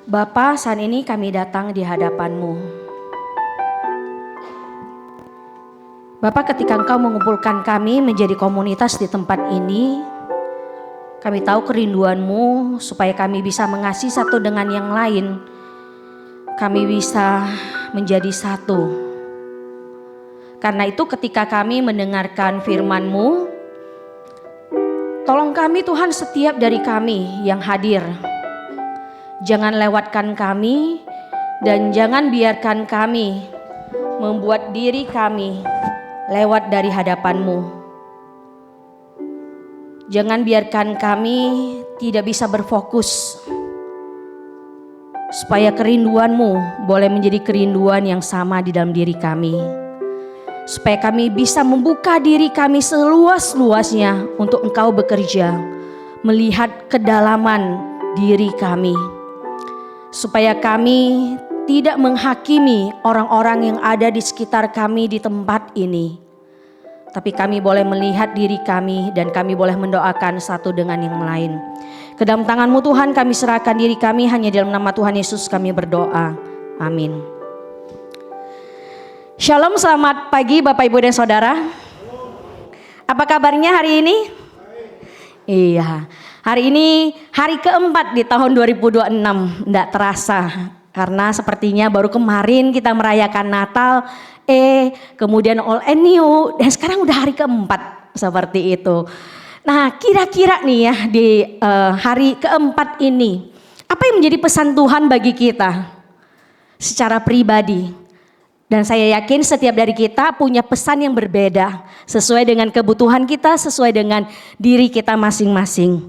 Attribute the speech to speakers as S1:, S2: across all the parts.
S1: Bapa, saat ini kami datang di hadapan-Mu. Bapa, ketika Engkau mengumpulkan kami menjadi komunitas di tempat ini, kami tahu kerinduan-Mu supaya kami bisa mengasihi satu dengan yang lain. Kami bisa menjadi satu. Karena itu ketika kami mendengarkan firman-Mu, tolong kami Tuhan, setiap dari kami yang hadir, jangan lewatkan kami dan jangan biarkan kami membuat diri kami lewat dari hadapan-Mu. Jangan biarkan kami tidak bisa berfokus, supaya kerinduan-Mu boleh menjadi kerinduan yang sama di dalam diri kami. Supaya kami bisa membuka diri kami seluas-luasnya untuk Engkau bekerja, melihat kedalaman diri kami. Supaya kami tidak menghakimi orang-orang yang ada di sekitar kami di tempat ini. Tapi kami boleh melihat diri kami dan kami boleh mendoakan satu dengan yang lain. Ke dalam tangan-Mu Tuhan kami serahkan diri kami, hanya dalam nama Tuhan Yesus kami berdoa. Amin. Shalom, selamat pagi Bapak Ibu dan Saudara. Apa kabarnya hari ini? Iya, hari ini hari keempat di tahun 2026, tidak terasa. Karena sepertinya baru kemarin kita merayakan Natal, kemudian All and New, dan sekarang udah hari keempat seperti itu. Nah, kira-kira nih ya di hari keempat ini, apa yang menjadi pesan Tuhan bagi kita secara pribadi? Dan saya yakin setiap dari kita punya pesan yang berbeda, sesuai dengan kebutuhan kita, sesuai dengan diri kita masing-masing.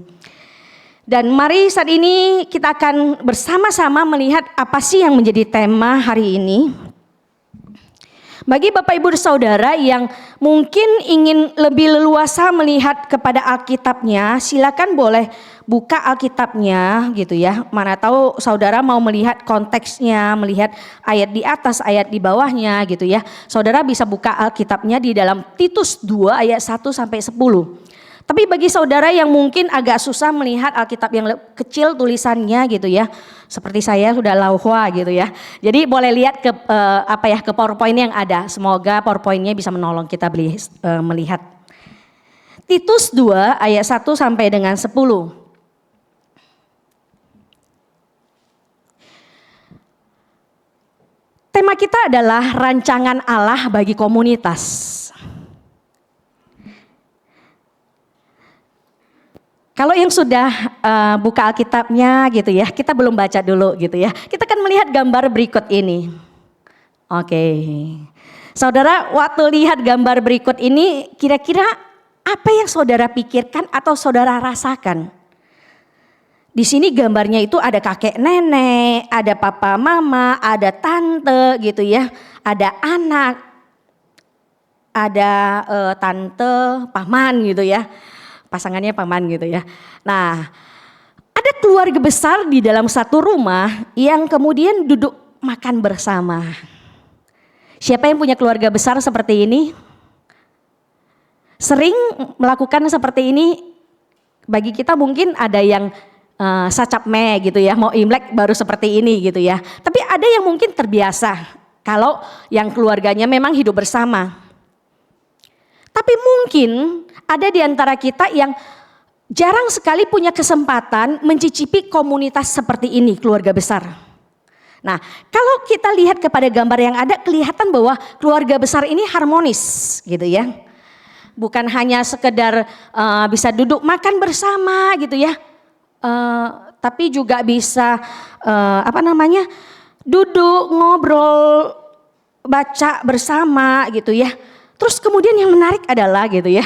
S1: Dan mari saat ini kita akan bersama-sama melihat apa sih yang menjadi tema hari ini. Bagi Bapak Ibu dan Saudara yang mungkin ingin lebih leluasa melihat kepada Alkitabnya, silakan boleh buka Alkitabnya gitu ya. Mana tahu saudara mau melihat konteksnya, melihat ayat di atas, ayat di bawahnya gitu ya. Saudara bisa buka Alkitabnya di dalam Titus 2 ayat 1 sampai 10. Tapi bagi saudara yang mungkin agak susah melihat Alkitab yang kecil tulisannya gitu ya, seperti saya sudah lauhwa gitu ya. Jadi boleh lihat ke ke PowerPoint yang ada. Semoga PowerPoint-nya bisa menolong kita melihat. Titus 2 ayat 1 sampai dengan 10. Tema kita adalah rancangan Allah bagi komunitas. Kalau yang sudah buka Alkitabnya gitu ya, kita belum baca dulu gitu ya. Kita akan melihat gambar berikut ini. Oke. Saudara, waktu lihat gambar berikut ini, kira-kira apa yang saudara pikirkan atau saudara rasakan? Di sini gambarnya itu ada kakek nenek, ada papa mama, ada tante gitu ya, ada anak, ada tante, paman gitu ya. Pasangannya paman gitu ya. Nah, ada keluarga besar di dalam satu rumah yang kemudian duduk makan bersama. Siapa yang punya keluarga besar seperti ini? Sering melakukan seperti ini? Bagi kita mungkin ada yang sacap me gitu ya, mau Imlek baru seperti ini gitu ya. Tapi ada yang mungkin terbiasa kalau yang keluarganya memang hidup bersama. Tapi mungkin ada di antara kita yang jarang sekali punya kesempatan mencicipi komunitas seperti ini, keluarga besar. Nah, kalau kita lihat kepada gambar yang ada, kelihatan bahwa keluarga besar ini harmonis gitu ya. Bukan hanya sekedar bisa duduk makan bersama gitu ya. Tapi juga bisa duduk, ngobrol, baca bersama gitu ya. Terus kemudian yang menarik adalah gitu ya,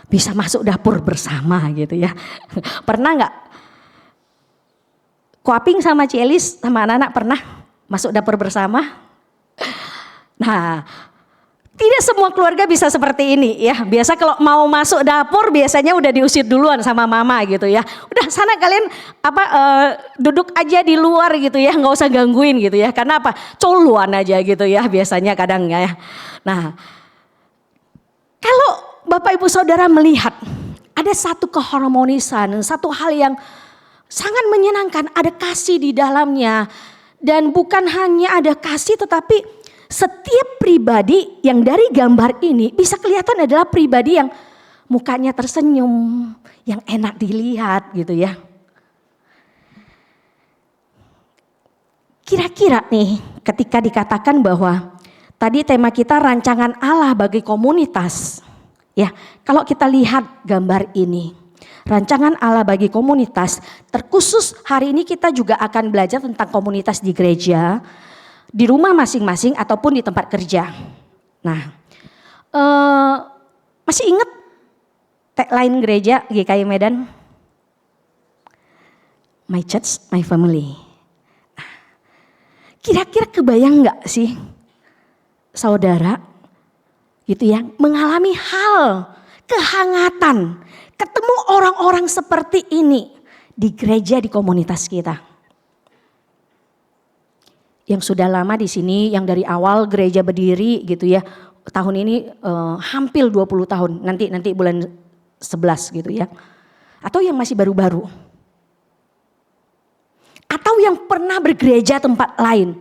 S1: bisa masuk dapur bersama gitu ya. Pernah nggak? Koaping sama Cielis sama anak-anak pernah masuk dapur bersama? Nah, tidak semua keluarga bisa seperti ini ya. Biasa kalau mau masuk dapur biasanya udah diusir duluan sama mama gitu ya. Udah sana kalian duduk aja di luar gitu ya, nggak usah gangguin gitu ya. Karena apa? Coluan aja gitu ya biasanya kadang ya. Nah, kalau Bapak Ibu Saudara melihat ada satu keharmonisan, satu hal yang sangat menyenangkan, ada kasih di dalamnya. Dan bukan hanya ada kasih, tetapi setiap pribadi yang dari gambar ini bisa kelihatan adalah pribadi yang mukanya tersenyum, yang enak dilihat gitu ya. Kira-kira nih ketika dikatakan bahwa tadi tema kita rancangan Allah bagi komunitas. Ya, kalau kita lihat gambar ini, rancangan Allah bagi komunitas, terkhusus hari ini kita juga akan belajar tentang komunitas di gereja, di rumah masing-masing ataupun di tempat kerja. Nah, masih ingat tagline gereja GKI Medan? My church, my family. Kira-kira kebayang gak sih saudara gitu ya, mengalami hal kehangatan, ketemu orang-orang seperti ini di gereja, di komunitas kita. Yang sudah lama di sini, yang dari awal gereja berdiri gitu ya, tahun ini hampir 20 tahun, nanti bulan 11 gitu ya. Atau yang masih baru-baru. Atau yang pernah bergereja tempat lain.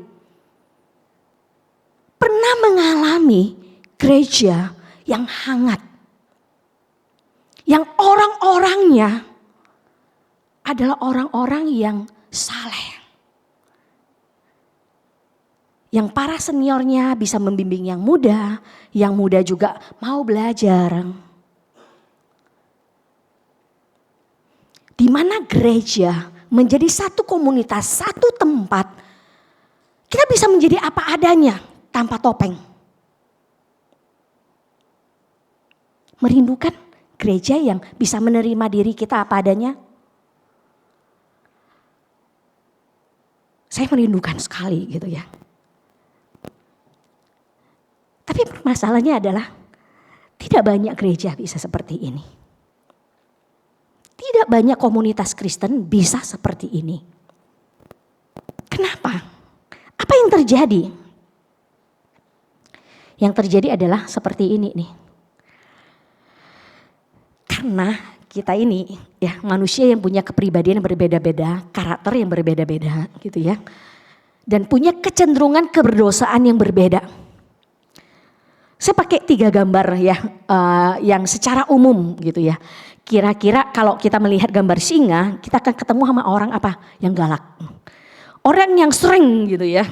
S1: Pernah mengalami gereja yang hangat. Yang orang-orangnya adalah orang-orang yang saleh. Yang para seniornya bisa membimbing yang muda juga mau belajar. Di mana gereja menjadi satu komunitas, satu tempat, kita bisa menjadi apa adanya tanpa topeng. Merindukan gereja yang bisa menerima diri kita apa adanya. Saya merindukan sekali gitu ya. Tapi permasalahannya adalah tidak banyak gereja bisa seperti ini. Tidak banyak komunitas Kristen bisa seperti ini. Kenapa? Apa yang terjadi? Yang terjadi adalah seperti ini nih. Karena kita ini ya manusia yang punya kepribadian yang berbeda-beda, karakter yang berbeda-beda gitu ya. Dan punya kecenderungan keberdosaan yang berbeda. Saya pakai 3 gambar ya yang secara umum gitu ya. Kira-kira kalau kita melihat gambar singa, kita akan ketemu sama orang apa? Yang galak. Orang yang sering gitu ya.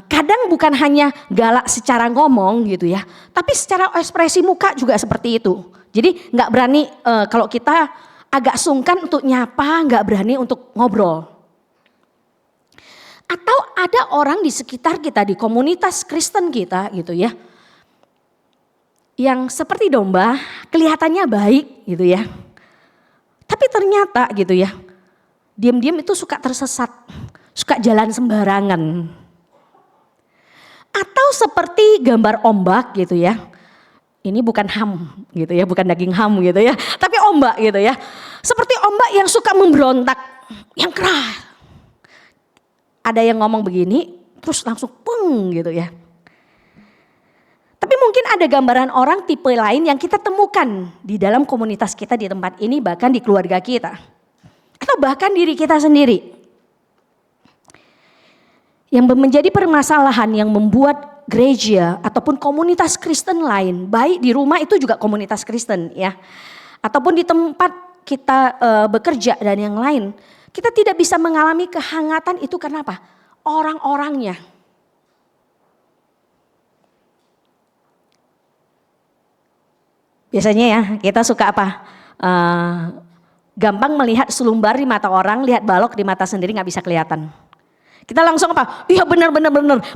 S1: Kadang bukan hanya galak secara ngomong gitu ya. Tapi secara ekspresi muka juga seperti itu. Jadi gak berani kalau kita agak sungkan untuk nyapa, gak berani untuk ngobrol. Atau ada orang di sekitar kita, di komunitas Kristen kita gitu ya. Yang seperti domba, kelihatannya baik gitu ya. Tapi ternyata gitu ya, diam-diam itu suka tersesat, suka jalan sembarangan. Atau seperti gambar ombak gitu ya. Ini bukan ham gitu ya, bukan daging ham gitu ya. Tapi ombak gitu ya. Seperti ombak yang suka memberontak, yang keras. Ada yang ngomong begini, terus langsung peng gitu ya. Tapi mungkin ada gambaran orang tipe lain yang kita temukan di dalam komunitas kita di tempat ini, bahkan di keluarga kita. Atau bahkan diri kita sendiri. Yang menjadi permasalahan yang membuat gereja ataupun komunitas Kristen lain, baik di rumah itu juga komunitas Kristen ya. Ataupun di tempat kita bekerja dan yang lain. Kita tidak bisa mengalami kehangatan itu karena apa? Orang-orangnya. Biasanya ya kita suka apa? Gampang melihat selumbar di mata orang, lihat balok di mata sendiri gak bisa kelihatan. Kita langsung apa? Iya benar,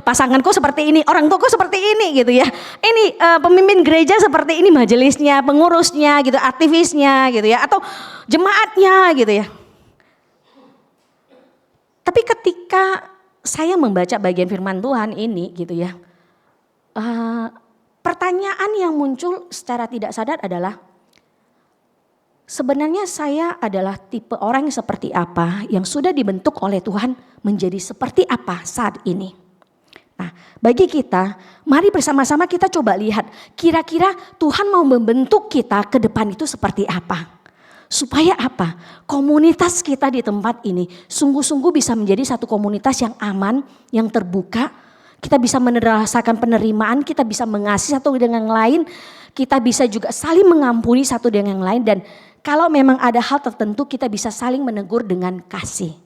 S1: pasanganku seperti ini, orang tuaku seperti ini gitu ya. Ini pemimpin gereja seperti ini, majelisnya, pengurusnya gitu, aktivisnya gitu ya. Atau jemaatnya gitu ya. Tapi ketika saya membaca bagian firman Tuhan ini gitu ya. Pertanyaan yang muncul secara tidak sadar adalah. Sebenarnya saya adalah tipe orang yang seperti apa yang sudah dibentuk oleh Tuhan menjadi seperti apa saat ini. Nah bagi kita mari bersama-sama kita coba lihat kira-kira Tuhan mau membentuk kita ke depan itu seperti apa. Supaya apa? Komunitas kita di tempat ini sungguh-sungguh bisa menjadi satu komunitas yang aman, yang terbuka. Kita bisa merasakan penerimaan, kita bisa mengasihi satu dengan yang lain. Kita bisa juga saling mengampuni satu dengan yang lain. Dan kalau memang ada hal tertentu kita bisa saling menegur dengan kasih.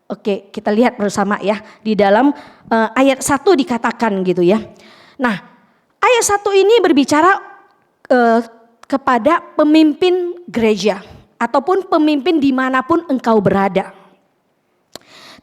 S1: Oke, kita lihat bersama ya. Di dalam ayat 1 dikatakan gitu ya. Nah, ayat 1 ini berbicara kepada pemimpin gereja ataupun pemimpin dimanapun engkau berada.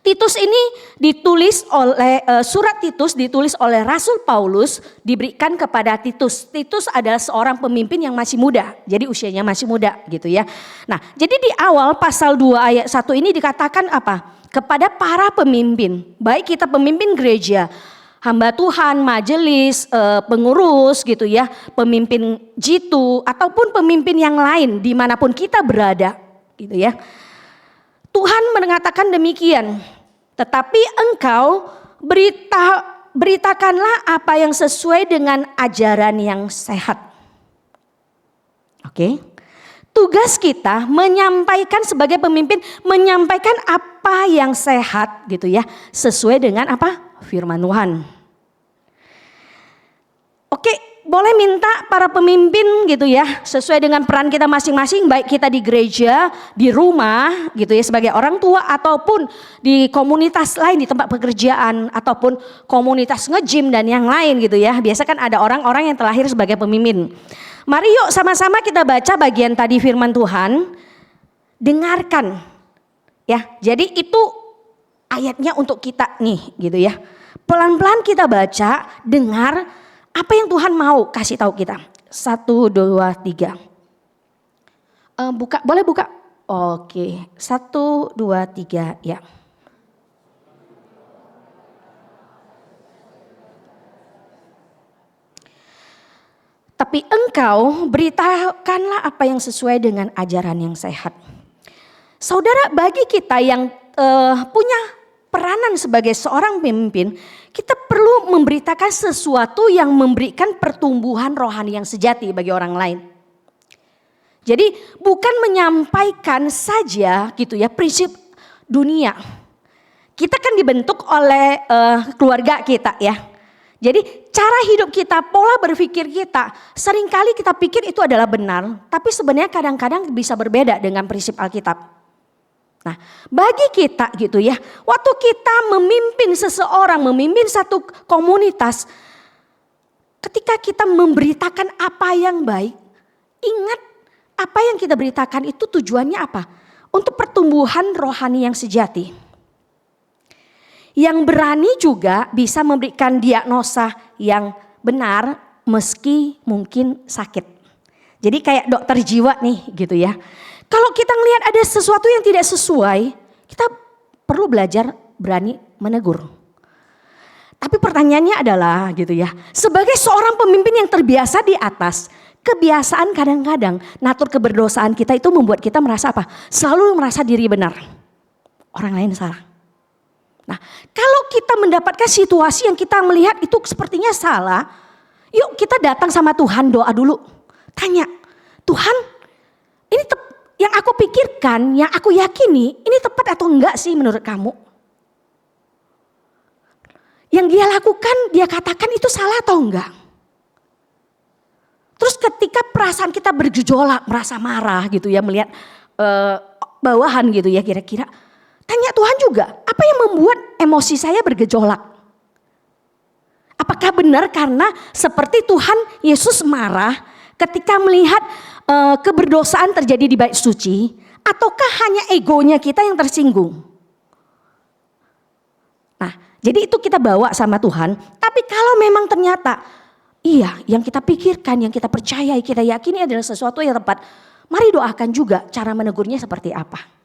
S1: Titus ini ditulis oleh surat Titus ditulis oleh Rasul Paulus, diberikan kepada Titus. Titus adalah seorang pemimpin yang masih muda, jadi usianya masih muda gitu ya. Nah, jadi di awal pasal 2 ayat 1 ini dikatakan apa? Kepada para pemimpin, baik kita pemimpin gereja, hamba Tuhan, majelis, pengurus gitu ya, pemimpin jitu ataupun pemimpin yang lain dimanapun kita berada gitu ya. Tuhan mengatakan demikian, tetapi engkau beritakanlah apa yang sesuai dengan ajaran yang sehat. Oke. Tugas kita menyampaikan sebagai pemimpin, menyampaikan apa yang sehat gitu ya, sesuai dengan apa? Firman Tuhan. Oke, boleh minta para pemimpin gitu ya, sesuai dengan peran kita masing-masing, baik kita di gereja, di rumah gitu ya sebagai orang tua, ataupun di komunitas lain, di tempat pekerjaan, ataupun komunitas nge-gym dan yang lain gitu ya. Biasa kan ada orang-orang yang terlahir sebagai pemimpin. Mari yuk sama-sama kita baca bagian tadi firman Tuhan, dengarkan ya. Jadi itu ayatnya untuk kita nih gitu ya. Pelan-pelan kita baca, dengar apa yang Tuhan mau kasih tahu kita. 1, 2, 3. Boleh buka? Oke, 1, 2, 3 ya. Tapi engkau beritakanlah apa yang sesuai dengan ajaran yang sehat. Saudara, bagi kita yang punya peranan sebagai seorang pemimpin, kita perlu memberitakan sesuatu yang memberikan pertumbuhan rohani yang sejati bagi orang lain. Jadi bukan menyampaikan saja gitu ya prinsip dunia. Kita kan dibentuk oleh keluarga kita ya. Jadi cara hidup kita, pola berpikir kita, seringkali kita pikir itu adalah benar, tapi sebenarnya kadang-kadang bisa berbeda dengan prinsip Alkitab. Nah, bagi kita gitu ya, waktu kita memimpin seseorang, memimpin satu komunitas, ketika kita memberitakan apa yang baik, ingat apa yang kita beritakan itu tujuannya apa? Untuk pertumbuhan rohani yang sejati. Yang berani juga bisa memberikan diagnosa yang benar meski mungkin sakit. Jadi kayak dokter jiwa nih gitu ya. Kalau kita ngelihat ada sesuatu yang tidak sesuai, kita perlu belajar berani menegur. Tapi pertanyaannya adalah gitu ya, sebagai seorang pemimpin yang terbiasa di atas, kebiasaan kadang-kadang natur keberdosaan kita itu membuat kita merasa apa? Selalu merasa diri benar, orang lain salah. Nah, kalau kita mendapatkan situasi yang kita melihat itu sepertinya salah, yuk kita datang sama Tuhan, doa dulu. Tanya, Tuhan ini yang aku pikirkan, yang aku yakini ini tepat atau enggak sih menurut kamu? Yang dia lakukan, dia katakan itu salah atau enggak? Terus ketika perasaan kita bergejolak, merasa marah gitu ya, melihat bawahan gitu ya kira-kira. Tanya Tuhan juga, apa yang membuat emosi saya bergejolak? Apakah benar karena seperti Tuhan Yesus marah ketika melihat keberdosaan terjadi di bait suci, ataukah hanya egonya kita yang tersinggung? Nah, jadi itu kita bawa sama Tuhan. Tapi kalau memang ternyata iya, yang kita pikirkan, yang kita percayai, kita yakini adalah sesuatu yang tepat, mari doakan juga cara menegurnya seperti apa.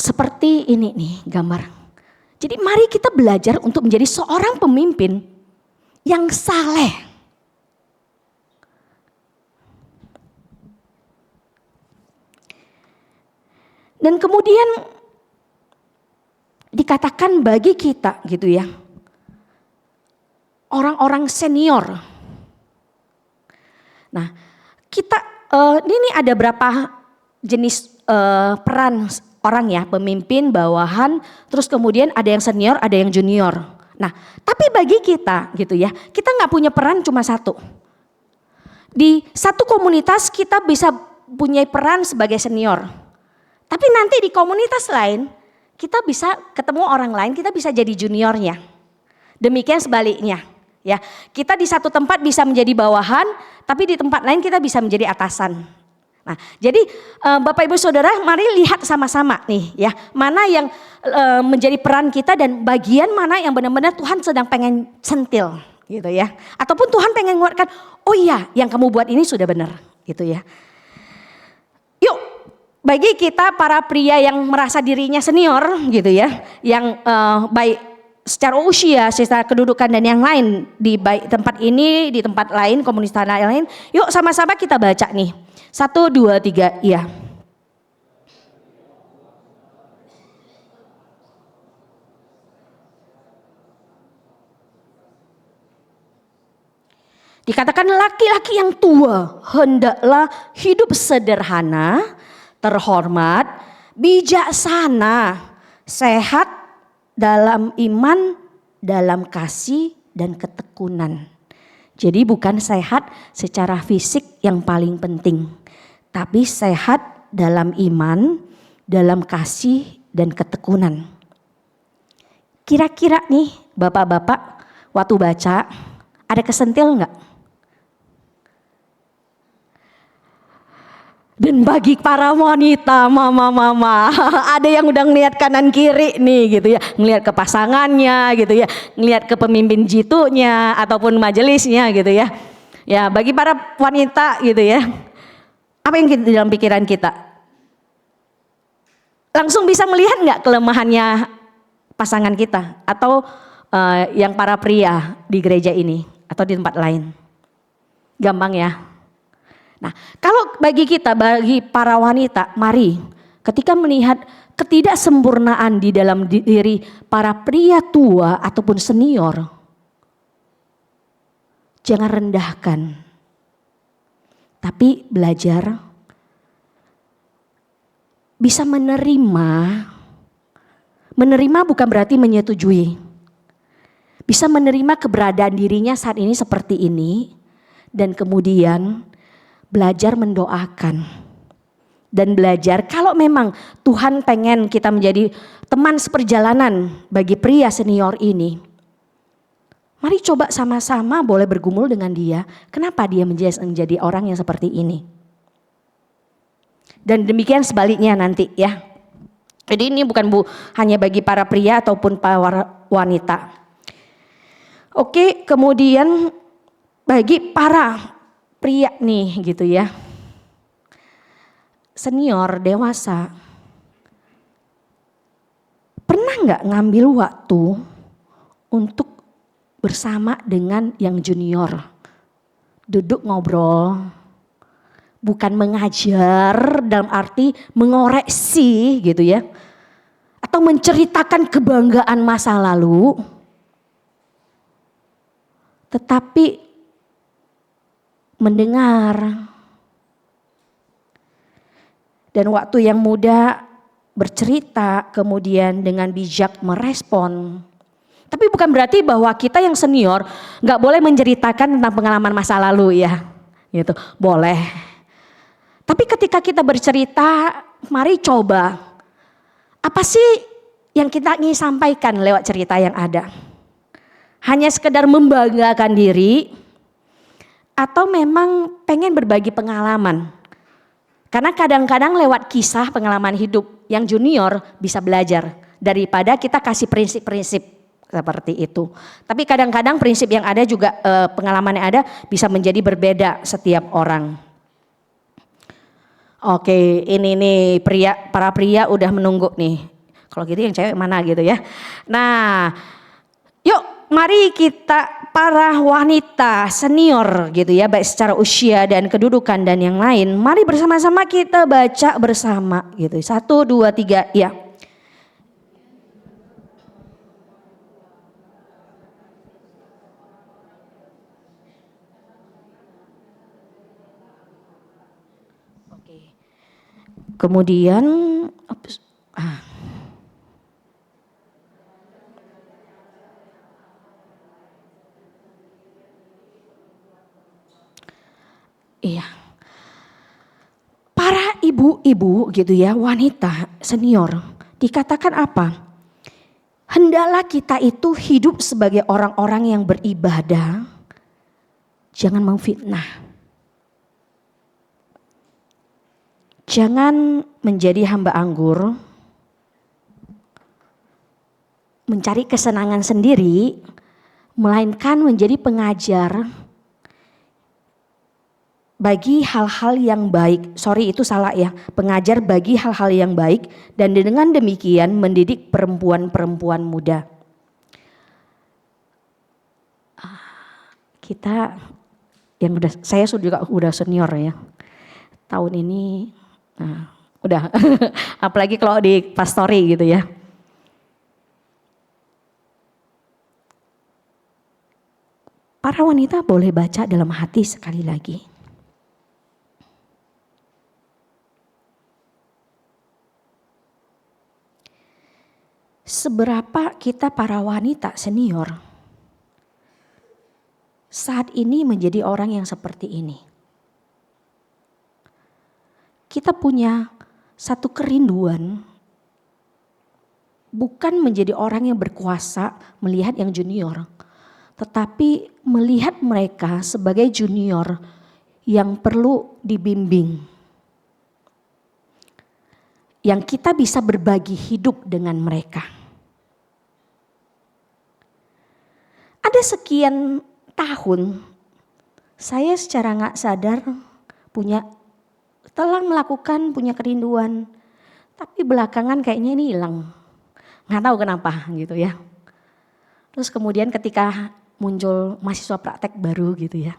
S1: Seperti ini nih gambar. Jadi mari kita belajar untuk menjadi seorang pemimpin yang saleh. Dan kemudian dikatakan bagi kita gitu ya. orang-orang senior. Nah, kita ini ada berapa jenis peran orang ya, pemimpin, bawahan, terus kemudian ada yang senior, ada yang junior. Nah, tapi bagi kita gitu ya, kita nggak punya peran cuma satu. Di satu komunitas kita bisa punya peran sebagai senior. Tapi nanti di komunitas lain kita bisa ketemu orang lain, kita bisa jadi juniornya. Demikian sebaliknya. Ya, kita di satu tempat bisa menjadi bawahan, tapi di tempat lain kita bisa menjadi atasan. Nah, jadi Bapak Ibu Saudara, mari lihat sama-sama nih ya, mana yang menjadi peran kita dan bagian mana yang benar-benar Tuhan sedang pengen sentil gitu ya. Ataupun Tuhan pengen menguatkan, oh iya yang kamu buat ini sudah benar gitu ya. Yuk, bagi kita para pria yang merasa dirinya senior gitu ya, yang baik secara usia, secara kedudukan dan yang lain di baik tempat ini, di tempat lain, komunitas lain, yuk sama-sama kita baca nih. 1, 2, 3, iya. Dikatakan laki-laki yang tua hendaklah hidup sederhana, terhormat, bijaksana, sehat dalam iman, dalam kasih dan ketekunan. Jadi bukan sehat secara fisik yang paling penting, tapi sehat dalam iman, dalam kasih dan ketekunan. Kira-kira nih bapak-bapak waktu baca ada kesentil enggak? Dan bagi para wanita, mama-mama, ada yang udah ngelihat kanan kiri nih gitu ya, ngelihat ke pasangannya gitu ya, ngelihat ke pemimpin jitunya ataupun majelisnya gitu ya. Ya, bagi para wanita gitu ya, apa yang di dalam pikiran kita? Langsung bisa melihat nggak kelemahannya pasangan kita atau yang para pria di gereja ini atau di tempat lain? Gampang ya. Nah, kalau bagi kita, bagi para wanita, mari ketika melihat ketidaksempurnaan di dalam diri para pria tua ataupun senior, jangan rendahkan, tapi belajar bisa menerima. Menerima bukan berarti menyetujui. Bisa menerima keberadaan dirinya saat ini seperti ini, dan kemudian belajar mendoakan dan belajar kalau memang Tuhan pengen kita menjadi teman seperjalanan bagi pria senior ini. Mari coba sama-sama boleh bergumul dengan dia. Kenapa dia menjadi orang yang seperti ini? Dan demikian sebaliknya nanti ya. Jadi ini bukan hanya bagi para pria ataupun para wanita. Oke, kemudian bagi para pria nih gitu ya, senior, dewasa, pernah nggak ngambil waktu untuk bersama dengan yang junior, duduk ngobrol, bukan mengajar dalam arti mengoreksi gitu ya, atau menceritakan kebanggaan masa lalu, tetapi mendengar. Dan waktu yang muda bercerita, kemudian dengan bijak merespon. Tapi bukan berarti bahwa kita yang senior gak boleh menceritakan tentang pengalaman masa lalu ya. Gitu, boleh. Tapi ketika kita bercerita, mari coba. Apa sih yang kita ingin sampaikan lewat cerita yang ada? Hanya sekedar membanggakan diri, atau memang pengen berbagi pengalaman? Karena kadang-kadang lewat kisah pengalaman hidup yang junior bisa belajar daripada kita kasih prinsip-prinsip seperti itu. Tapi kadang-kadang prinsip yang ada juga pengalaman yang ada bisa menjadi berbeda setiap orang. Oke, ini nih para pria udah menunggu nih. Kalau gitu yang cewek mana gitu ya. Nah, yuk mari kita para wanita senior gitu ya, baik secara usia dan kedudukan dan yang lain, mari bersama-sama kita baca bersama gitu. 1, 2, 3, ya. Kemudian, iya, para ibu-ibu gitu ya, wanita senior, dikatakan apa? Hendaklah kita itu hidup sebagai orang-orang yang beribadah, jangan memfitnah. Jangan menjadi hamba anggur, mencari kesenangan sendiri, melainkan menjadi pengajar bagi hal-hal yang baik. Sorry, itu salah ya. Pengajar bagi hal-hal yang baik dan dengan demikian mendidik perempuan-perempuan muda. Kita yang saya juga udah senior ya. Tahun ini udah apalagi kalau di pastori gitu ya. Para wanita boleh baca dalam hati sekali lagi. Seberapa kita para wanita senior saat ini menjadi orang yang seperti ini. Kita punya satu kerinduan, bukan menjadi orang yang berkuasa melihat yang junior, tetapi melihat mereka sebagai junior yang perlu dibimbing. Yang kita bisa berbagi hidup dengan mereka. Ada sekian tahun saya secara gak sadar telah melakukan punya kerinduan, tapi belakangan kayaknya ini hilang, nggak tahu kenapa gitu ya. Terus kemudian ketika muncul mahasiswa praktek baru gitu ya,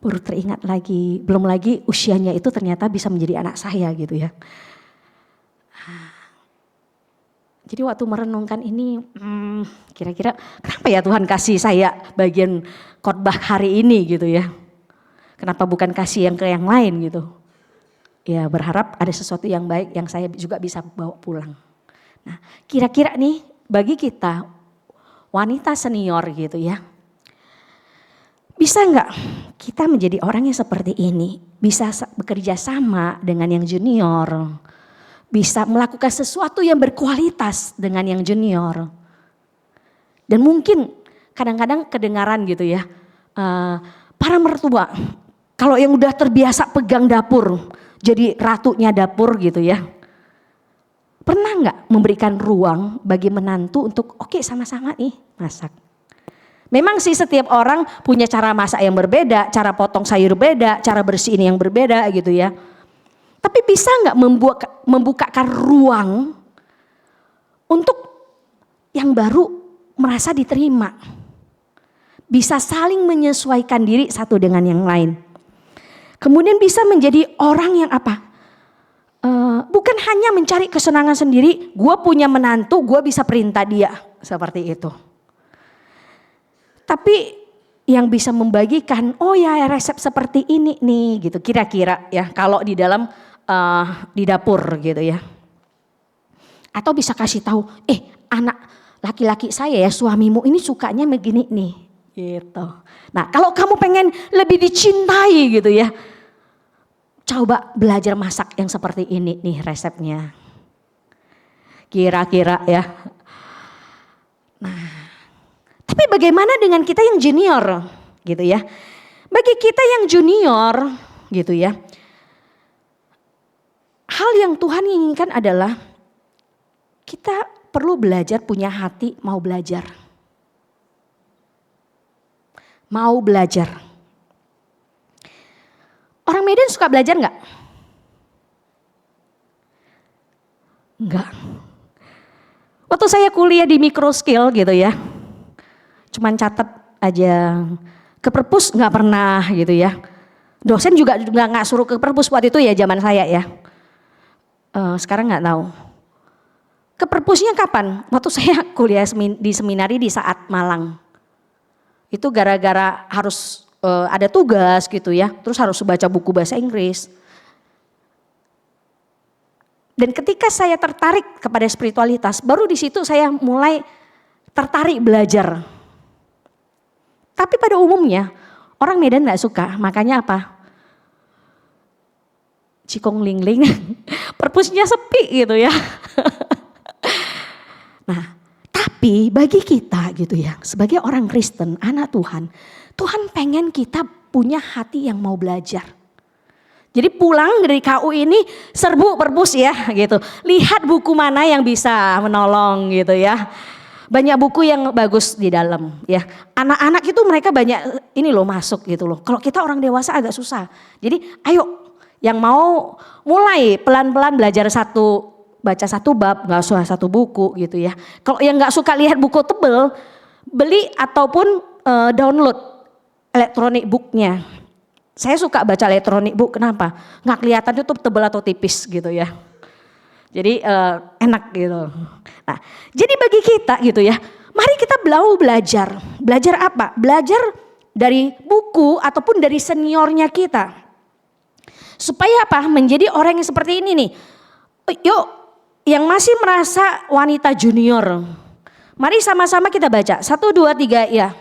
S1: baru teringat lagi, belum lagi usianya itu ternyata bisa menjadi anak saya gitu ya. Jadi waktu merenungkan ini, kira-kira kenapa ya Tuhan kasih saya bagian khotbah hari ini gitu ya. Kenapa bukan kasih yang ke yang lain gitu. Ya berharap ada sesuatu yang baik yang saya juga bisa bawa pulang. Nah kira-kira nih bagi kita wanita senior gitu ya. Bisa enggak kita menjadi orang yang seperti ini? Bisa bekerja sama dengan yang junior. Bisa melakukan sesuatu yang berkualitas dengan yang junior. Dan mungkin kadang-kadang kedengaran gitu ya. Para mertua kalau yang udah terbiasa pegang dapur. Jadi ratunya dapur gitu ya. Pernah nggak memberikan ruang bagi menantu untuk oke, sama-sama nih masak. Memang sih setiap orang punya cara masak yang berbeda, cara potong sayur beda, cara bersihin yang berbeda gitu ya. Tapi bisa nggak membukakan ruang untuk yang baru merasa diterima. Bisa saling menyesuaikan diri satu dengan yang lain. Kemudian bisa menjadi orang yang apa? Bukan hanya mencari kesenangan sendiri, gue punya menantu, gue bisa perintah dia. Seperti itu. Tapi yang bisa membagikan, oh ya resep seperti ini nih gitu. Kira-kira ya kalau di dalam di dapur gitu ya. Atau bisa kasih tahu, anak laki-laki saya ya suamimu ini sukanya begini nih. Gitu. Nah kalau kamu pengen lebih dicintai gitu ya, coba belajar masak yang seperti ini nih resepnya. Kira-kira ya. Nah, tapi bagaimana dengan kita yang junior gitu ya. Bagi kita yang junior gitu ya. Hal yang Tuhan inginkan adalah kita perlu belajar punya hati mau belajar. Mau belajar. Orang Medan suka belajar enggak? Enggak. Waktu saya kuliah di micro skill gitu ya. Cuman catat aja. Ke perpus enggak pernah gitu ya. Dosen juga enggak suruh ke perpus waktu itu ya zaman saya ya. Sekarang enggak tahu. Ke perpusnya kapan? Waktu saya kuliah di seminari di saat Malang. Itu gara-gara harus ada tugas gitu ya, terus harus baca buku bahasa Inggris. Dan ketika saya tertarik kepada spiritualitas, baru di situ saya mulai tertarik belajar. Tapi pada umumnya orang Medan gak suka, makanya apa? Cikong ling ling, perpusnya sepi gitu ya. Nah, tapi bagi kita gitu ya, sebagai orang Kristen, anak Tuhan, Tuhan pengen kita punya hati yang mau belajar. Jadi pulang dari KU ini serbu perpus ya gitu. Lihat buku mana yang bisa menolong gitu ya. Banyak buku yang bagus di dalam ya. Anak-anak itu mereka banyak ini loh masuk gitu loh. Kalau kita orang dewasa agak susah. Jadi ayo yang mau mulai pelan-pelan belajar baca satu bab, gak usah satu buku gitu ya. Kalau yang gak suka lihat buku tebel, beli ataupun download elektronik booknya. Saya suka baca elektronik book, kenapa? Nggak kelihatan itu tebal atau tipis gitu ya. Jadi enak gitu. Nah, jadi bagi kita gitu ya, mari kita belajar. Belajar apa? Belajar dari buku ataupun dari seniornya kita. Supaya apa? Menjadi orang yang seperti ini nih. Yuk, yang masih merasa wanita junior. Mari sama-sama kita baca. 1, 2, 3 ya.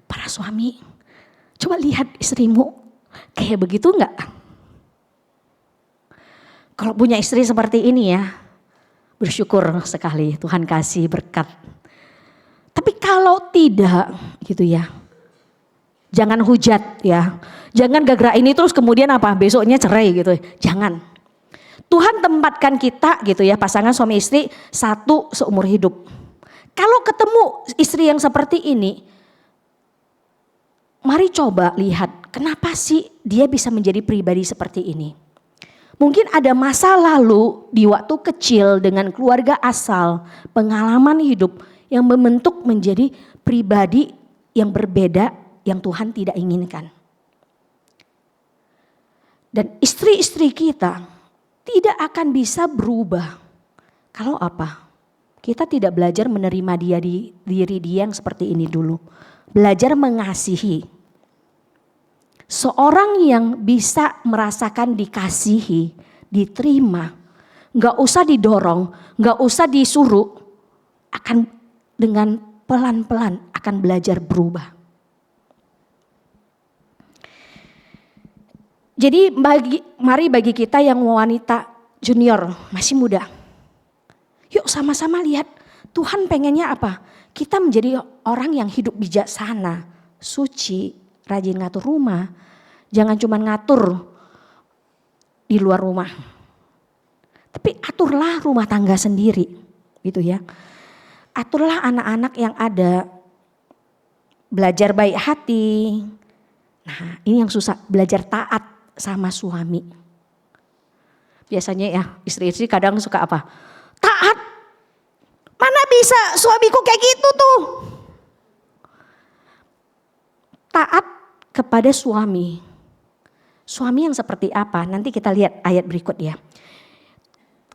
S1: Para suami, coba lihat istrimu kayak begitu enggak? Kalau punya istri seperti ini ya, bersyukur sekali, Tuhan kasih berkat. Tapi kalau tidak gitu ya, jangan hujat ya. Jangan gara-gara ini terus kemudian apa, besoknya cerai gitu, jangan. Tuhan tempatkan kita gitu ya, pasangan suami istri satu seumur hidup. Kalau ketemu istri yang seperti ini, mari coba lihat kenapa sih dia bisa menjadi pribadi seperti ini. Mungkin ada masa lalu di waktu kecil dengan keluarga asal, pengalaman hidup yang membentuk menjadi pribadi yang berbeda yang Tuhan tidak inginkan. Dan istri-istri kita tidak akan bisa berubah kalau apa? Kita tidak belajar menerima diri dia yang seperti ini dulu. Belajar mengasihi. Seorang yang bisa merasakan dikasihi, diterima, gak usah didorong, gak usah disuruh, akan dengan pelan-pelan akan belajar berubah. Jadi mari bagi kita yang wanita junior, masih muda. Yuk sama-sama lihat Tuhan pengennya apa? Kita menjadi orang yang hidup bijaksana, suci, rajin ngatur rumah. Jangan cuma ngatur di luar rumah. Tapi aturlah rumah tangga sendiri gitu ya. Aturlah anak-anak yang ada. Belajar baik hati. Nah ini yang susah, belajar taat sama suami. Biasanya ya istri-istri kadang suka apa? Taat. Mana bisa suamiku kayak gitu tuh. Taat kepada suami. Suami yang seperti apa? Nanti kita lihat ayat berikut ya.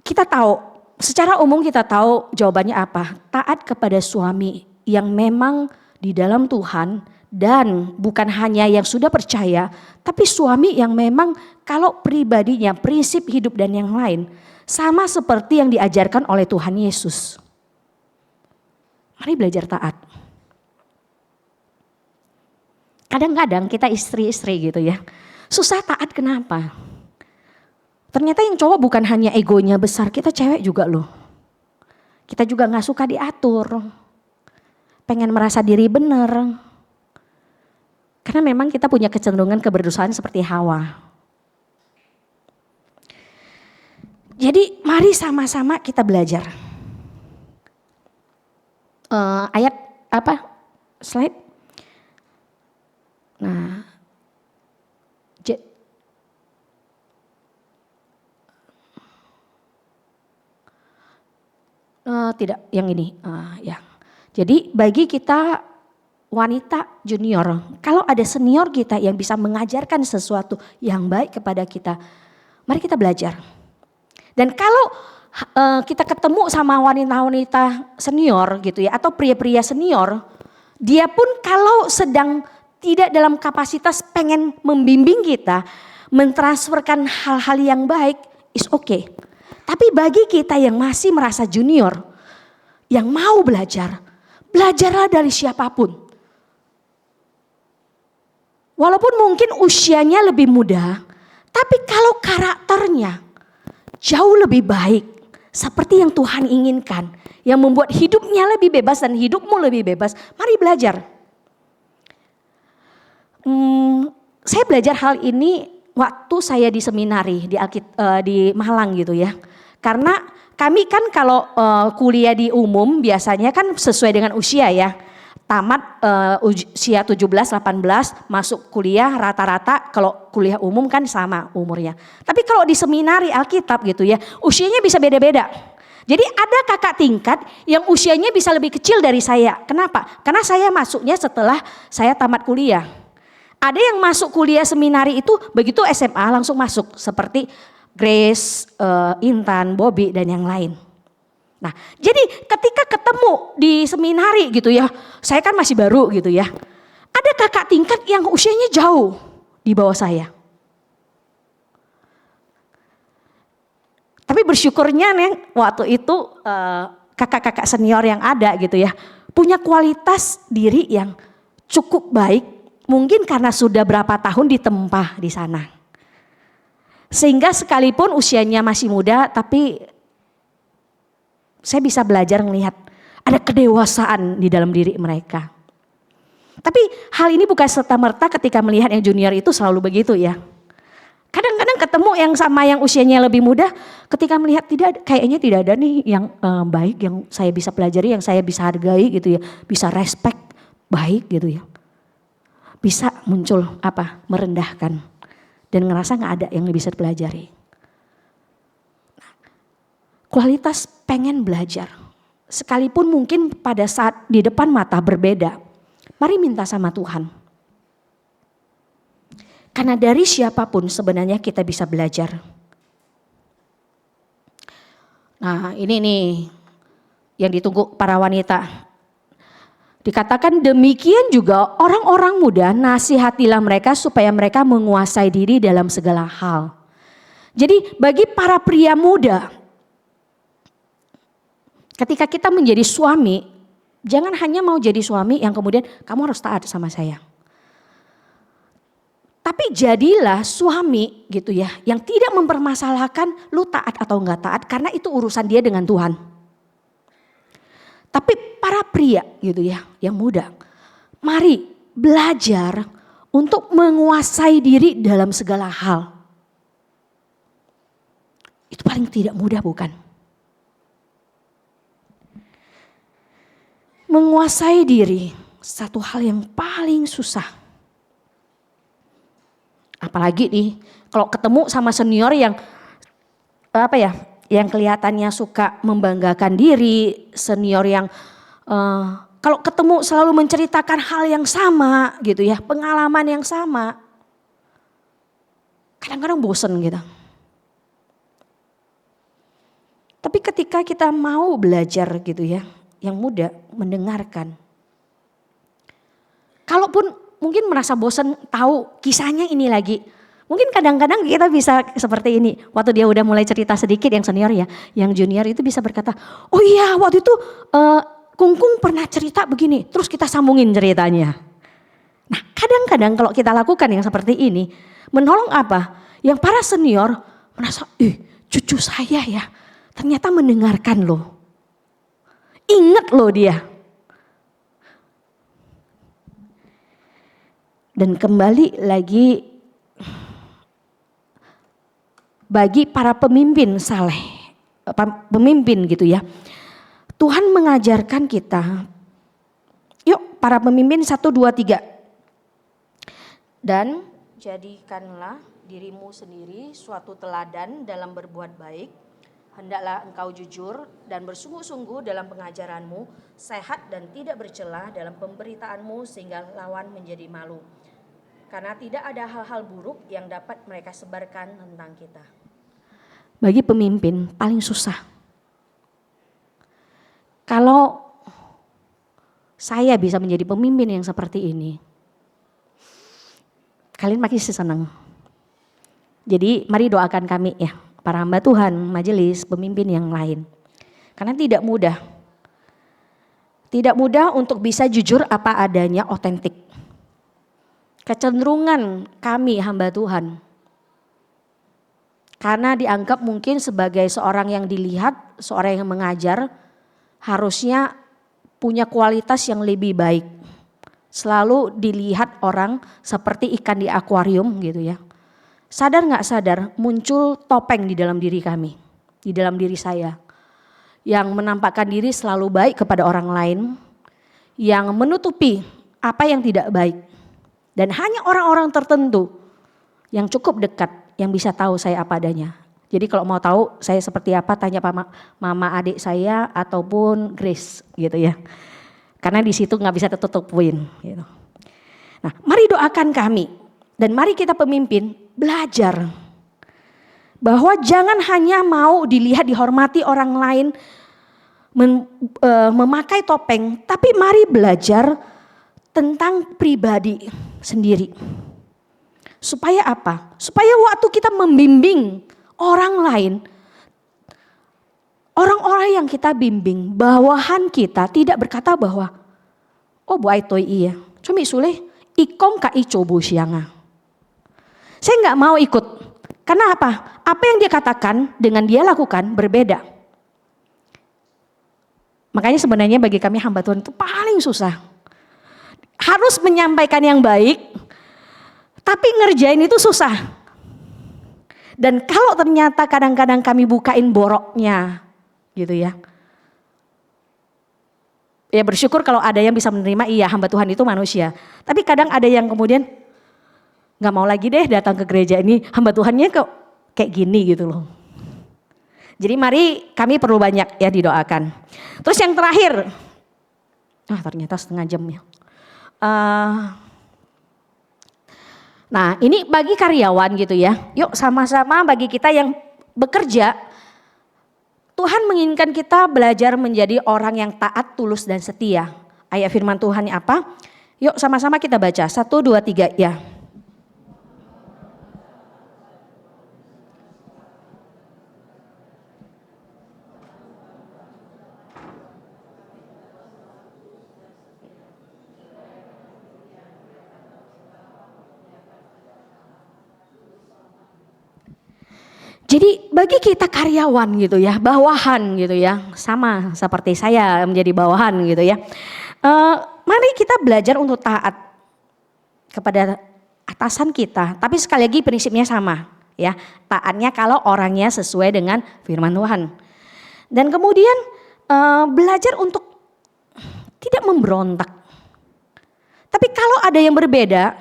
S1: Kita tahu, secara umum kita tahu jawabannya apa. Taat kepada suami yang memang di dalam Tuhan dan bukan hanya yang sudah percaya. Tapi suami yang memang kalau pribadinya, prinsip hidup dan yang lain. Sama seperti yang diajarkan oleh Tuhan Yesus. Mari belajar taat. Kadang-kadang kita istri-istri gitu ya. Susah taat kenapa? Ternyata yang cowok bukan hanya egonya besar, kita cewek juga loh. Kita juga gak suka diatur. Pengen merasa diri benar. Karena memang kita punya kecenderungan keberdosaan seperti Hawa. Jadi mari sama-sama kita belajar. Ayat apa? Slide. Nah, tidak yang ini ya. Jadi bagi kita wanita junior, kalau ada senior kita yang bisa mengajarkan sesuatu yang baik kepada kita, Mari kita belajar. Dan kalau kita ketemu sama wanita-wanita senior gitu ya, atau pria-pria senior, dia pun kalau sedang tidak dalam kapasitas pengen membimbing kita, mentransferkan hal-hal yang baik, is okay. Tapi bagi kita yang masih merasa junior, yang mau belajar, belajarlah dari siapapun. Walaupun mungkin usianya lebih muda, tapi kalau karakternya jauh lebih baik, seperti yang Tuhan inginkan, yang membuat hidupnya lebih bebas dan hidupmu lebih bebas, mari belajar. Saya belajar hal ini waktu saya di seminari di Malang gitu ya. Karena kami kan kalau kuliah di umum biasanya kan sesuai dengan usia ya. Tamat usia 17-18 masuk kuliah rata-rata kalau kuliah umum kan sama umurnya. Tapi kalau di seminari Alkitab gitu ya, usianya bisa beda-beda. Jadi ada kakak tingkat yang usianya bisa lebih kecil dari saya. Kenapa? Karena saya masuknya setelah saya tamat kuliah. Ada yang masuk kuliah seminari itu begitu SMA langsung masuk seperti Grace, Intan, Bobby dan yang lain. Nah, jadi ketika ketemu di seminari gitu ya, saya kan masih baru gitu ya. Ada kakak tingkat yang usianya jauh di bawah saya. Tapi bersyukurnya nih waktu itu kakak-kakak senior yang ada gitu ya, punya kualitas diri yang cukup baik, mungkin karena sudah berapa tahun ditempa di sana. Sehingga sekalipun usianya masih muda, tapi saya bisa belajar melihat ada kedewasaan di dalam diri mereka. Tapi hal ini bukan serta-merta ketika melihat yang junior itu selalu begitu ya. Kadang-kadang ketemu yang sama yang usianya lebih muda, ketika melihat kayaknya tidak ada nih yang baik yang saya bisa pelajari, yang saya bisa hargai gitu ya, bisa respect, baik gitu ya. Bisa muncul merendahkan dan ngerasa nggak ada yang bisa dipelajari. Kualitas pengen belajar, sekalipun mungkin pada saat di depan mata berbeda, mari minta sama Tuhan. Karena dari siapapun sebenarnya kita bisa belajar. Nah ini nih yang ditunggu para wanita. Dikatakan demikian juga orang-orang muda, nasihatilah mereka supaya mereka menguasai diri dalam segala hal. Jadi bagi para pria muda, ketika kita menjadi suami, jangan hanya mau jadi suami yang kemudian kamu harus taat sama saya. Tapi jadilah suami gitu ya, yang tidak mempermasalahkan lu taat atau enggak taat, karena itu urusan dia dengan Tuhan. Tapi para pria gitu ya, yang muda, mari belajar untuk menguasai diri dalam segala hal. Itu paling tidak mudah bukan? Menguasai diri satu hal yang paling susah. Apalagi nih kalau ketemu sama senior yang yang kelihatannya suka membanggakan diri, senior yang kalau ketemu selalu menceritakan hal yang sama gitu ya, pengalaman yang sama. Kadang-kadang bosen gitu. Tapi ketika kita mau belajar gitu ya, yang muda mendengarkan. Kalaupun mungkin merasa bosan tahu kisahnya ini lagi. Mungkin kadang-kadang kita bisa seperti ini. Waktu dia udah mulai cerita sedikit yang senior ya. Yang junior itu bisa berkata, oh iya waktu itu Kungkung pernah cerita begini. Terus kita sambungin ceritanya. Nah kadang-kadang kalau kita lakukan yang seperti ini. Menolong apa? Yang para senior merasa, cucu saya ya ternyata mendengarkan loh. Ingat loh dia. Dan kembali lagi bagi para pemimpin saleh, pemimpin gitu ya. Tuhan mengajarkan kita. Yuk para pemimpin 1, 2, 3. Dan jadikanlah dirimu sendiri suatu teladan dalam berbuat baik. Hendaklah engkau jujur dan bersungguh-sungguh dalam pengajaranmu, sehat dan tidak bercela dalam pemberitaanmu sehingga lawan menjadi malu. Karena tidak ada hal-hal buruk yang dapat mereka sebarkan tentang kita. bagi pemimpin paling susah. Kalau saya bisa menjadi pemimpin yang seperti ini, kalian makin senang. Jadi mari doakan kami ya, para hamba Tuhan, majelis, pemimpin yang lain. Karena tidak mudah. Tidak mudah untuk bisa jujur apa adanya, otentik. Kecenderungan kami hamba Tuhan, karena dianggap mungkin sebagai seorang yang dilihat, seorang yang mengajar, harusnya punya kualitas yang lebih baik. Selalu dilihat orang seperti ikan di akuarium gitu ya. Sadar gak sadar muncul topeng di dalam diri kami, di dalam diri saya. Yang menampakkan diri selalu baik kepada orang lain, yang menutupi apa yang tidak baik. Dan hanya orang-orang tertentu yang cukup dekat yang bisa tahu saya apa adanya. Jadi kalau mau tahu saya seperti apa, tanya mama adik saya ataupun Grace gitu ya. Karena di situ nggak bisa tertutupin gitu. Nah, mari doakan kami dan mari kita pemimpin belajar bahwa jangan hanya mau dilihat dihormati orang lain, memakai topeng, tapi mari belajar tentang pribadi sendiri. Supaya apa? Supaya waktu kita membimbing orang lain, orang-orang yang kita bimbing, bawahan kita tidak berkata bahwa oh bu aitoi iya, cumi suleh ikong ka icobo sianga. Saya nggak mau ikut. Karena apa? Apa yang dia katakan dengan dia lakukan berbeda. Makanya sebenarnya bagi kami hamba Tuhan itu paling susah. Harus menyampaikan yang baik, tapi ngerjain itu susah. Dan kalau ternyata kadang-kadang kami bukain boroknya gitu ya. Ya bersyukur kalau ada yang bisa menerima, iya hamba Tuhan itu manusia. Tapi kadang ada yang kemudian gak mau lagi deh datang ke gereja ini, hamba Tuhannya kok kayak gini gitu loh. Jadi mari kami perlu banyak ya didoakan. Terus yang terakhir, ternyata setengah jam ya. Nah ini bagi karyawan gitu ya, yuk sama-sama bagi kita yang bekerja, Tuhan menginginkan kita belajar menjadi orang yang taat, tulus dan setia. Ayat firman Tuhan apa? Yuk sama-sama kita baca, 1, 2, 3 ya. Jadi bagi kita karyawan gitu ya, bawahan gitu ya, sama seperti saya menjadi bawahan gitu ya. Mari kita belajar untuk taat kepada atasan kita, tapi sekali lagi prinsipnya sama ya, taatnya kalau orangnya sesuai dengan firman Tuhan. Dan kemudian belajar untuk tidak memberontak. Tapi kalau ada yang berbeda,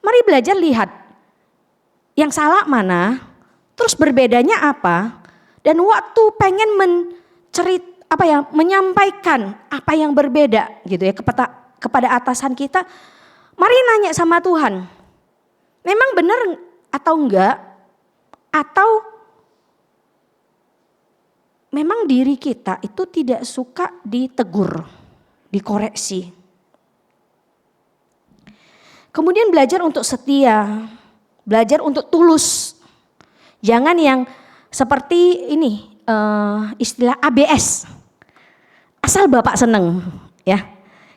S1: mari belajar lihat yang salah mana. Terus berbedanya apa? Dan waktu pengen menyampaikan apa yang berbeda gitu ya kepada atasan kita, mari nanya sama Tuhan. Memang benar atau enggak? Atau memang diri kita itu tidak suka ditegur, dikoreksi. Kemudian belajar untuk setia, belajar untuk tulus. Jangan yang seperti ini istilah ABS, asal Bapak seneng ya.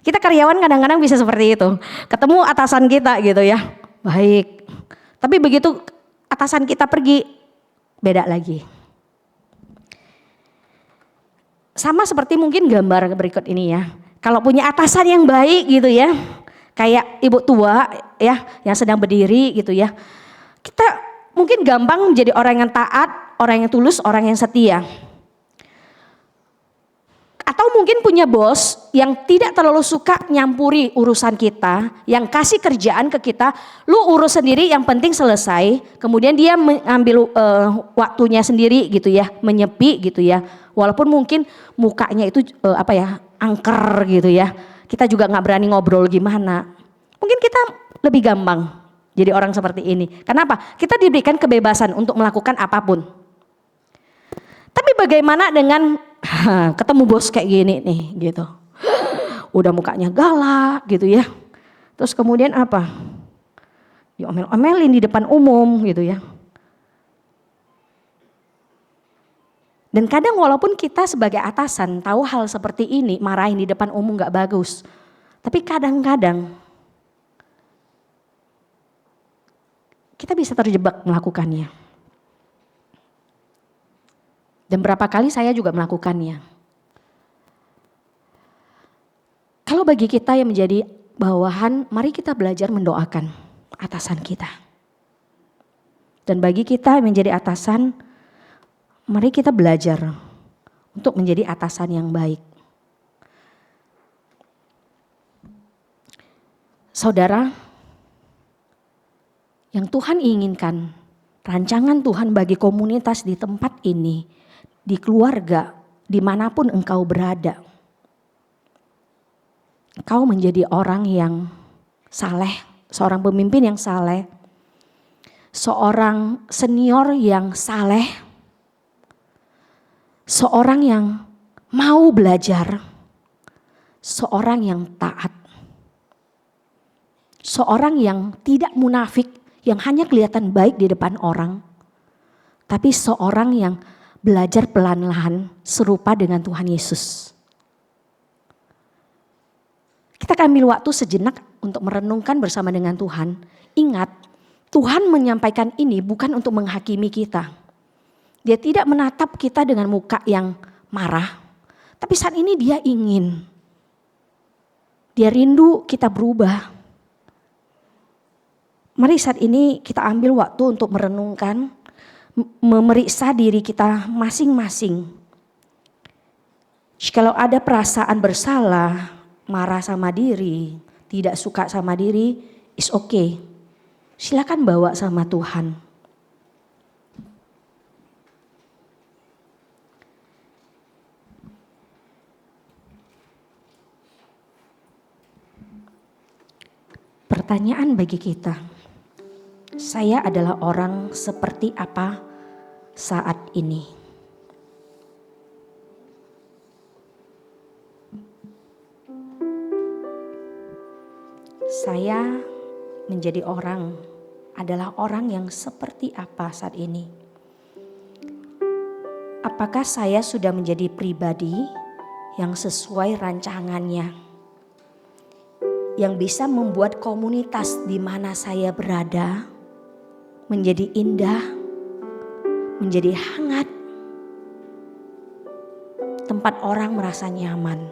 S1: Kita karyawan kadang-kadang bisa seperti itu, ketemu atasan kita gitu ya, baik. Tapi begitu atasan kita pergi, beda lagi. Sama seperti mungkin gambar berikut ini ya. Kalau punya atasan yang baik gitu ya, kayak ibu tua ya yang sedang berdiri gitu ya. Kita mungkin gampang menjadi orang yang taat, orang yang tulus, orang yang setia. Atau mungkin punya bos yang tidak terlalu suka nyampuri urusan kita, yang kasih kerjaan ke kita, lu urus sendiri yang penting selesai. Kemudian dia mengambil waktunya sendiri gitu ya, menyepi gitu ya. Walaupun mungkin mukanya itu angker gitu ya. Kita juga gak berani ngobrol gimana. Mungkin kita lebih gampang jadi orang seperti ini. Kenapa? Kita diberikan kebebasan untuk melakukan apapun. Tapi bagaimana dengan ketemu bos kayak gini nih gitu. Udah mukanya galak gitu ya. Terus kemudian apa? Diomel-omelin di depan umum gitu ya. Dan kadang walaupun kita sebagai atasan tahu hal seperti ini, marahin di depan umum gak bagus. Tapi kadang-kadang kita bisa terjebak melakukannya. Dan berapa kali saya juga melakukannya. Kalau bagi kita yang menjadi bawahan, mari kita belajar mendoakan atasan kita. Dan bagi kita yang menjadi atasan, mari kita belajar untuk menjadi atasan yang baik. Saudara, yang Tuhan inginkan, rancangan Tuhan bagi komunitas di tempat ini, di keluarga, dimanapun engkau berada. Engkau menjadi orang yang saleh, seorang pemimpin yang saleh, seorang senior yang saleh, seorang yang mau belajar, seorang yang taat, seorang yang tidak munafik, yang hanya kelihatan baik di depan orang, tapi seorang yang belajar pelan-pelan serupa dengan Tuhan Yesus. Kita akan ambil waktu sejenak untuk merenungkan bersama dengan Tuhan. Ingat, Tuhan menyampaikan ini bukan untuk menghakimi kita. Dia tidak menatap kita dengan muka yang marah. Tapi saat ini dia ingin. Dia rindu kita berubah. Mari saat ini kita ambil waktu untuk merenungkan, memeriksa diri kita masing-masing. Kalau ada perasaan bersalah, marah sama diri, tidak suka sama diri, is okay. Silakan bawa sama Tuhan. Pertanyaan bagi kita, saya adalah orang seperti apa saat ini? Saya menjadi orang adalah orang yang seperti apa saat ini? Apakah saya sudah menjadi pribadi yang sesuai rancangannya? Yang bisa membuat komunitas di mana saya berada menjadi indah, menjadi hangat, tempat orang merasa nyaman.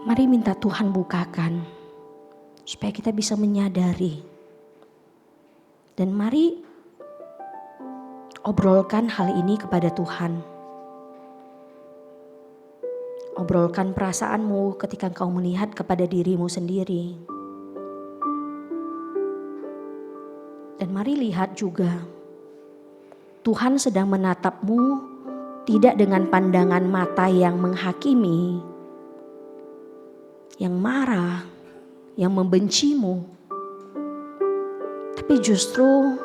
S1: Mari minta Tuhan bukakan supaya kita bisa menyadari. Dan mari obrolkan hal ini kepada Tuhan. Obrolkan perasaanmu ketika engkau melihat kepada dirimu sendiri. Dan mari lihat juga Tuhan sedang menatapmu tidak dengan pandangan mata yang menghakimi, yang marah, yang membencimu. Tapi justru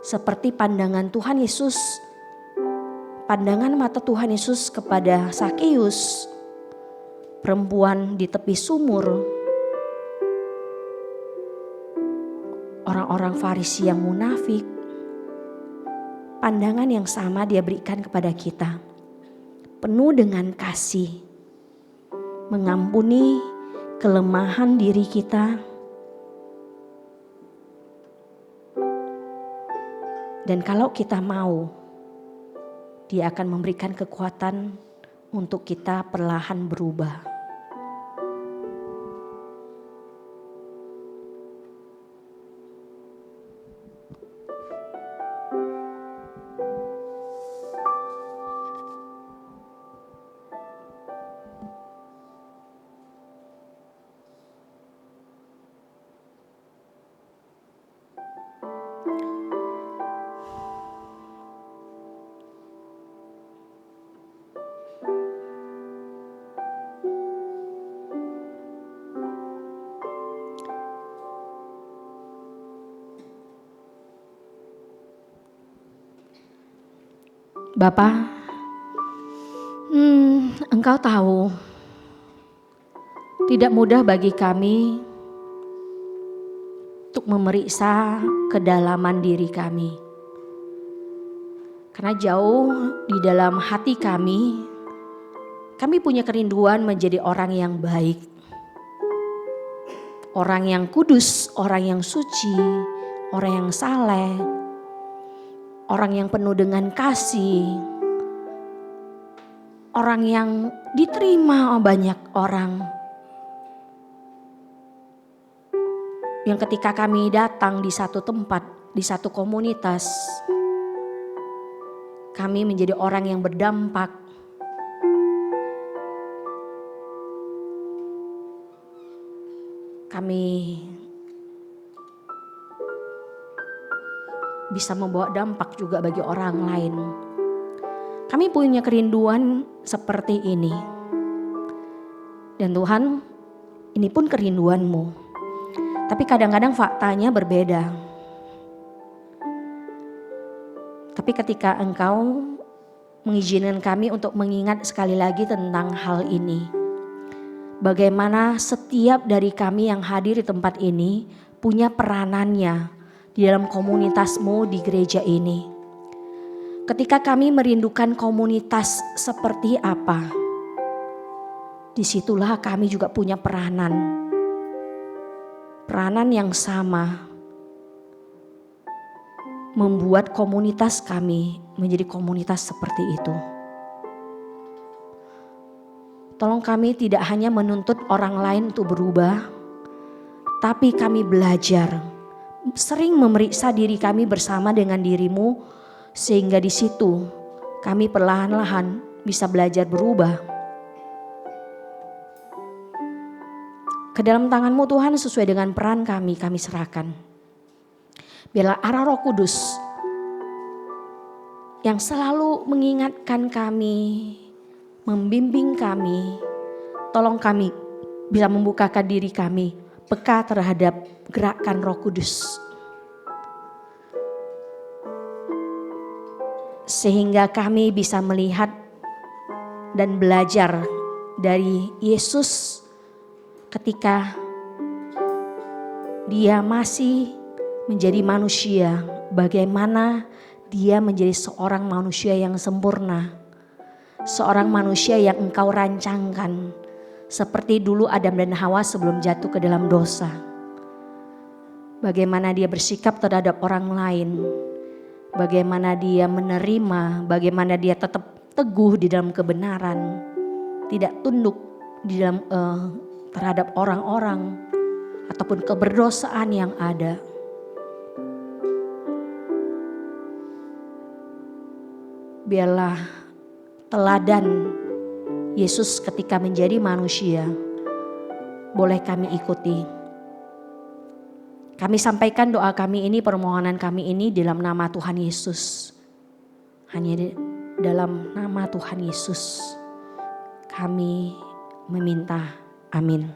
S1: seperti pandangan Tuhan Yesus, pandangan mata Tuhan Yesus kepada Sakeus, perempuan di tepi sumur, orang-orang Farisi yang munafik, pandangan yang sama dia berikan kepada kita, penuh dengan kasih, mengampuni kelemahan diri kita, dan kalau kita mau, dia akan memberikan kekuatan untuk kita perlahan berubah. Bapa, Engkau tahu tidak mudah bagi kami untuk memeriksa kedalaman diri kami. Karena jauh di dalam hati kami punya kerinduan menjadi orang yang baik, orang yang kudus, orang yang suci, orang yang saleh, orang yang penuh dengan kasih, orang yang diterima banyak orang. Yang ketika kami datang di satu tempat, di satu komunitas, kami menjadi orang yang berdampak. Kami bisa membawa dampak juga bagi orang lain. Kami punya kerinduan seperti ini. Dan Tuhan, ini pun kerinduan-Mu. Tapi kadang-kadang faktanya berbeda. Tapi ketika Engkau mengizinkan kami untuk mengingat sekali lagi tentang hal ini. Bagaimana setiap dari kami yang hadir di tempat ini punya peranannya di dalam komunitas-Mu di gereja ini. Ketika kami merindukan komunitas seperti apa, disitulah kami juga punya peranan yang sama, membuat komunitas kami menjadi komunitas seperti itu. Tolong kami tidak hanya menuntut orang lain untuk berubah, tapi kami belajar sering memeriksa diri kami bersama dengan diri-Mu, sehingga di situ kami perlahan-lahan bisa belajar berubah. Ke dalam tangan-Mu Tuhan, sesuai dengan peran kami serahkan. Biarlah arah Roh Kudus yang selalu mengingatkan kami, membimbing kami, tolong kami bisa membukakan diri kami peka terhadap gerakan Roh Kudus. Sehingga kami bisa melihat dan belajar dari Yesus ketika Dia masih menjadi manusia, bagaimana Dia menjadi seorang manusia yang sempurna, seorang manusia yang Engkau rancangkan. Seperti dulu Adam dan Hawa sebelum jatuh ke dalam dosa. Bagaimana Dia bersikap terhadap orang lain. Bagaimana Dia menerima, bagaimana Dia tetap teguh di dalam kebenaran. Tidak tunduk di dalam terhadap orang-orang ataupun keberdosaan yang ada. Biarlah teladan Yesus ketika menjadi manusia boleh kami ikuti. Kami sampaikan doa kami ini, permohonan kami ini dalam nama Tuhan Yesus. Hanya dalam nama Tuhan Yesus kami meminta. Amin.